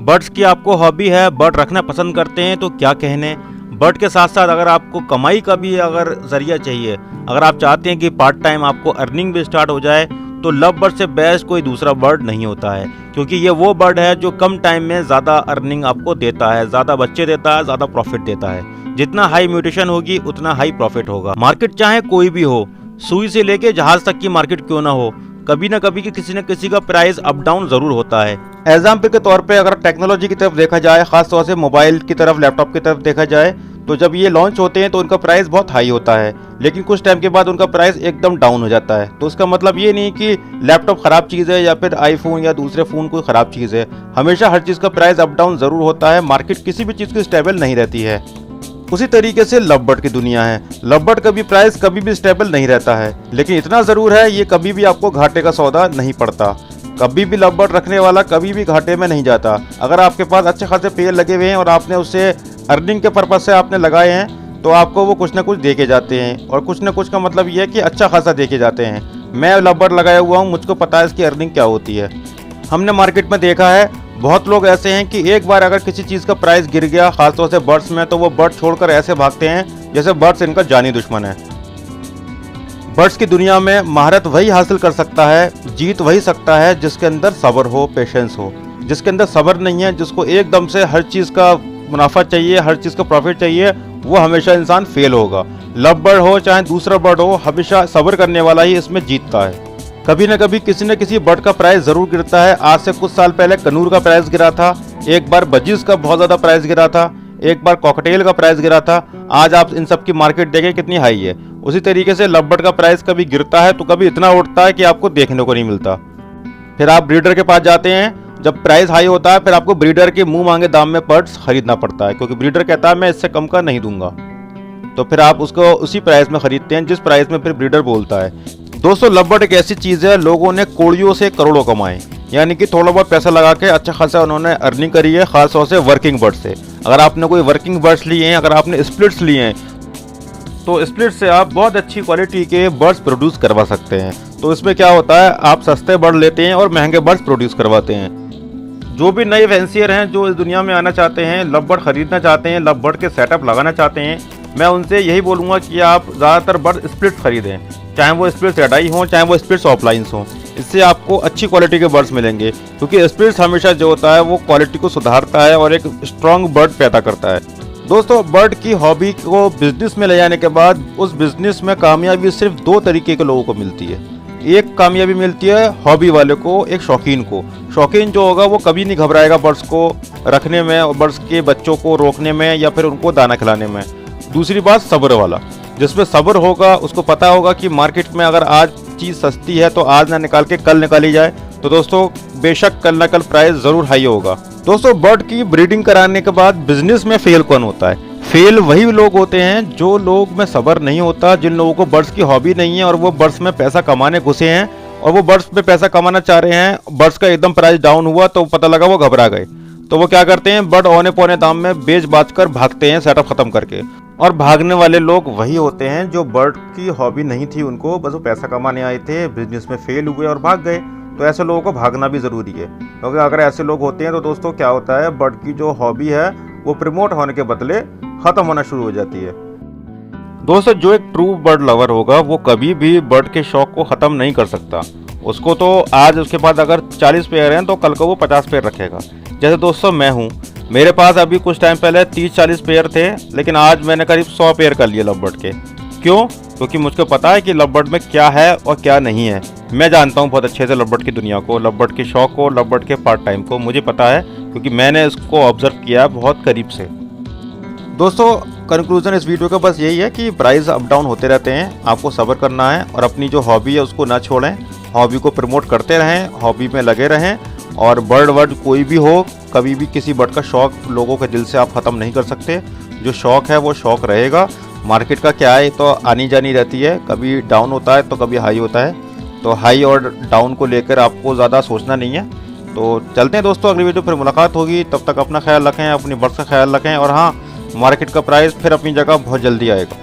Birds की आपको hobby है, बर्ड रखना पसंद करते हैं तो क्या कहने। बर्ड के साथ साथ अगर आपको कमाई का भी अगर जरिया चाहिए, अगर आप चाहते हैं कि पार्ट टाइम आपको अर्निंग भी स्टार्ट हो जाए, तो लव बर्ड से बेस्ट कोई दूसरा बर्ड नहीं होता है, क्योंकि ये वो बर्ड है जो कम टाइम में ज़्यादा अर्निंग आपको देता है, ज़्यादा बच्चे देता है, ज़्यादा प्रॉफिट देता है। जितना हाई म्यूटेशन होगी उतना हाई प्रॉफिट होगा। मार्केट चाहे कोई भी हो, सुई से लेके जहाज तक की मार्केट क्यों ना हो, कभी ना कभी किसी न किसी का प्राइस अप डाउन जरूर होता है। एग्जाम्पल के तौर पे अगर टेक्नोलॉजी की तरफ देखा जाए, खासतौर से मोबाइल की तरफ, लैपटॉप की तरफ देखा जाए, तो जब ये लॉन्च होते हैं तो उनका प्राइस बहुत हाई होता है, लेकिन कुछ टाइम के बाद उनका प्राइस एकदम डाउन हो जाता है। तो इसका मतलब ये नहीं कि लैपटॉप ख़राब चीज़ है या फिर आईफोन या दूसरे फ़ोन कोई ख़राब चीज़ है। हमेशा हर चीज़ का प्राइस अप डाउन ज़रूर होता है। मार्केट किसी भी चीज़ की स्टेबल नहीं रहती है। उसी तरीके से लव बर्ड की दुनिया है। लव बर्ड का भी प्राइस कभी भी स्टेबल नहीं रहता है, लेकिन इतना ज़रूर है ये कभी भी आपको घाटे का सौदा नहीं पड़ता। कभी भी लव बर्ड रखने वाला कभी भी घाटे में नहीं जाता। अगर आपके पास अच्छे खासे पेड़ लगे हुए हैं और आपने उसे अर्निंग के पर्पज़ से आपने लगाए हैं, तो आपको वो कुछ ना कुछ दे के जाते हैं, और कुछ ना कुछ का मतलब ये है कि अच्छा खासा दे के जाते हैं। मैं लव बर्ड लगाया हुआ हूँ, मुझको पता है इसकी अर्निंग क्या होती है। हमने मार्केट में देखा है बहुत लोग ऐसे हैं कि एक बार अगर किसी चीज़ का प्राइस गिर गया, खासतौर से बर्ड्स में, तो वो बर्ड छोड़कर ऐसे भागते हैं जैसे बर्ड्स इनका जानी दुश्मन है। बर्ड्स की दुनिया में महारत वही हासिल कर सकता है, जीत वही सकता है जिसके अंदर सब्र हो, पेशेंस हो। जिसके अंदर सब्र नहीं है, जिसको एकदम से हर चीज़ का मुनाफा चाहिए, हर चीज़ का प्रॉफिट चाहिए, वो हमेशा इंसान फेल होगा। लव बर्ड हो चाहे दूसरा बर्ड हो, हमेशा सब्र करने वाला ही इसमें जीतता है। कभी न कभी किसी न किसी बर्ड का प्राइस ज़रूर गिरता है। आज से कुछ साल पहले कनूर का प्राइस गिरा था, एक बार बजीज का बहुत ज़्यादा प्राइस गिरा था, एक बार कॉकटेल का प्राइस गिरा था। आज आप इन सब की मार्केट देखें कितनी हाई है। उसी तरीके से लव बर्ड का प्राइस कभी गिरता है तो कभी इतना उठता है कि आपको देखने को नहीं मिलता। फिर आप ब्रीडर के पास जाते हैं, जब प्राइस हाई होता है फिर आपको ब्रीडर के मुंह मांगे दाम में बर्ड्स खरीदना पड़ता है, क्योंकि ब्रीडर कहता है मैं इससे कम का नहीं दूंगा। तो फिर आप उसको उसी प्राइस में खरीदते हैं जिस प्राइस में फिर ब्रीडर बोलता है। दोस्तों, लव बर्ड एक ऐसी चीज़ है, लोगों ने कौड़ियों से करोड़ों कमाए, यानी कि थोड़ा बहुत पैसा लगा के अच्छा खासा उन्होंने अर्निंग करी है, खासतौर से वर्किंग बर्ड से। अगर आपने कोई वर्किंग बर्ड्स लिए हैं, अगर आपने स्प्लिट्स लिए हैं, तो स्प्लिट से आप बहुत अच्छी क्वालिटी के बर्ड्स प्रोड्यूस करवा सकते हैं। तो इसमें क्या होता है, आप सस्ते बर्ड लेते हैं और महंगे बर्ड्स प्रोड्यूस करवाते हैं। जो भी नए फैंसियर हैं जो इस दुनिया में आना चाहते हैं, लव बर्ड खरीदना चाहते हैं, लव बर्ड के सेटअप लगाना चाहते हैं, मैं उनसे यही बोलूँगा कि आप ज़्यादातर बर्ड स्प्लिट्स खरीदें, चाहे वो स्प्लिट्स रेडाई हों चाहे वो स्प्लिट्स ऑफलाइंस हों। इससे आपको अच्छी क्वालिटी के बर्ड्स मिलेंगे, क्योंकि स्प्लिट्स हमेशा जो होता है वो क्वालिटी को सुधारता है और एक स्ट्रॉन्ग बर्ड पैदा करता है। दोस्तों, बर्ड की हॉबी को बिजनेस में ले जाने के बाद उस बिजनेस में कामयाबी सिर्फ दो तरीके के लोगों को मिलती है। एक कामयाबी मिलती है हॉबी वाले को, एक शौकीन को। शौकीन जो होगा वो कभी नहीं घबराएगा बर्ड्स को रखने में और बर्ड्स के बच्चों को रोकने में या फिर उनको दाना खिलाने में। दूसरी बात सब्र वाला, जिसमें सब्र होगा, उसको पता होगा कि मार्केट में अगर आज चीज़ सस्ती है तो आज ना निकाल के कल निकाली जाए, तो दोस्तों बेशक कल ना कल प्राइस ज़रूर हाई होगा। दोस्तों, बर्ड की ब्रीडिंग कराने के बाद बिजनेस में फेल कौन होता है? फेल वही लोग होते हैं जो लोग में सब्र नहीं होता, जिन लोगों को बर्ड्स की हॉबी नहीं है और वो बर्ड्स में पैसा कमाने घुसे हैं और वो बर्ड्स में पैसा कमाना चाह रहे हैं। बर्ड्स का एकदम प्राइस डाउन हुआ तो पता लगा वो घबरा गए, तो वो क्या करते हैं, बर्ड औने पौने दाम में बेच बाच कर भागते हैं सेटअप खत्म करके। और भागने वाले लोग वही होते हैं जो बर्ड की हॉबी नहीं थी उनको, बस वो पैसा कमाने आए थे, बिजनेस में फेल हुए और भाग गए। तो ऐसे लोगों को भागना भी ज़रूरी है, क्योंकि अगर ऐसे लोग होते हैं तो दोस्तों क्या होता है, बर्ड की जो हॉबी है वो प्रमोट होने के बदले ख़त्म होना शुरू हो जाती है। दोस्तों, जो एक ट्रू बर्ड लवर होगा वो कभी भी बर्ड के शौक को ख़त्म नहीं कर सकता। उसको तो आज उसके पास अगर 40 पेयर हैं तो कल को वो 50 पेयर रखेगा। जैसे दोस्तों मैं हूँ, मेरे पास अभी कुछ टाइम पहले 30-40 पेयर थे, लेकिन आज मैंने करीब 100 पेयर कर लिए लव बर्ड के। क्यों? क्योंकि मुझको पता है कि लव बर्ड में क्या है और क्या नहीं है। मैं जानता हूँ बहुत अच्छे से लव बर्ड की दुनिया को, लव बर्ड के शौक को, लव बर्ड के पार्ट टाइम को मुझे पता है, क्योंकि मैंने इसको ऑब्जर्व किया है बहुत करीब से। दोस्तों, कंक्लूजन इस वीडियो का बस यही है कि प्राइस अप डाउन होते रहते हैं, आपको सब्र करना है और अपनी जो हॉबी है उसको ना छोड़ें, हॉबी को प्रमोट करते रहें, हॉबी में लगे रहें। और बर्ड वर्ड कोई भी हो, कभी भी किसी बर्ड का शौक लोगों के दिल से आप ख़त्म नहीं कर सकते। जो शौक है वो शौक रहेगा। मार्केट का क्या है तो आनी जानी रहती है, कभी डाउन होता है तो कभी हाई होता है, तो हाई और डाउन को लेकर आपको ज़्यादा सोचना नहीं है। तो चलते हैं दोस्तों, अगली वीडियो फिर मुलाकात होगी। तब तक अपना ख्याल रखें, अपनी बर्ड्स का ख्याल रखें, और हाँ, मार्केट का प्राइस फिर अपनी जगह बहुत जल्दी आएगा।